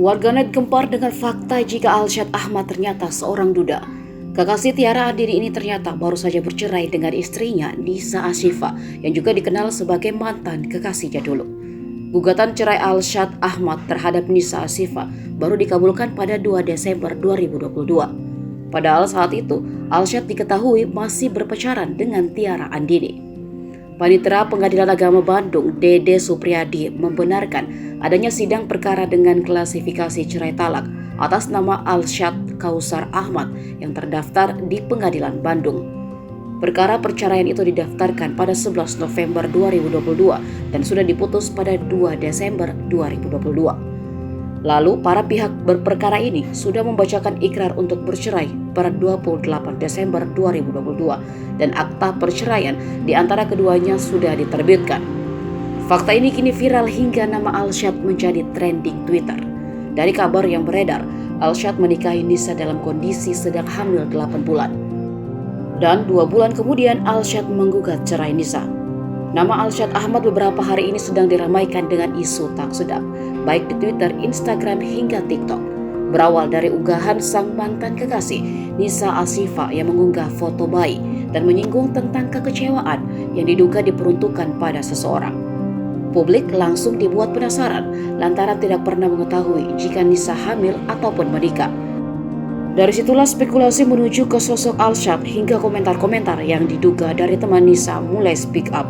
Warganet gempar dengan fakta jika Alsyad Ahmad ternyata seorang duda. Kekasih Tiara Andini ini ternyata baru saja bercerai dengan istrinya Nisa Ashifa yang juga dikenal sebagai mantan kekasihnya dulu. Gugatan cerai Alsyad Ahmad terhadap Nisa Ashifa baru dikabulkan pada 2 Desember 2022. Padahal saat itu Alsyad diketahui masih berpacaran dengan Tiara Andini. Panitera Pengadilan Agama Bandung, Dede Supriyadi, membenarkan adanya sidang perkara dengan klasifikasi cerai talak atas nama Alsyad Kausar Ahmad yang terdaftar di Pengadilan Bandung. Perkara perceraian itu didaftarkan pada 11 November 2022 dan sudah diputus pada 2 Desember 2022. Lalu, para pihak berperkara ini sudah membacakan ikrar untuk bercerai pada 28 Desember 2022 dan akta perceraian di antara keduanya sudah diterbitkan. Fakta ini kini viral hingga nama Alsyad menjadi trending Twitter. Dari kabar yang beredar, Alsyad menikahi Nisa dalam kondisi sedang hamil 8 bulan. Dan 2 bulan kemudian Alsyad menggugat cerai Nisa. Nama Alsyad Ahmad beberapa hari ini sedang diramaikan dengan isu tak sedap, baik di Twitter, Instagram, hingga TikTok. Berawal dari unggahan sang mantan kekasih, Nisa Ashifa, yang mengunggah foto bayi dan menyinggung tentang kekecewaan yang diduga diperuntukkan pada seseorang. Publik langsung dibuat penasaran lantaran tidak pernah mengetahui jika Nisa hamil ataupun menikah. Dari situlah spekulasi menuju ke sosok Alsyad hingga komentar-komentar yang diduga dari teman Nisa mulai speak up.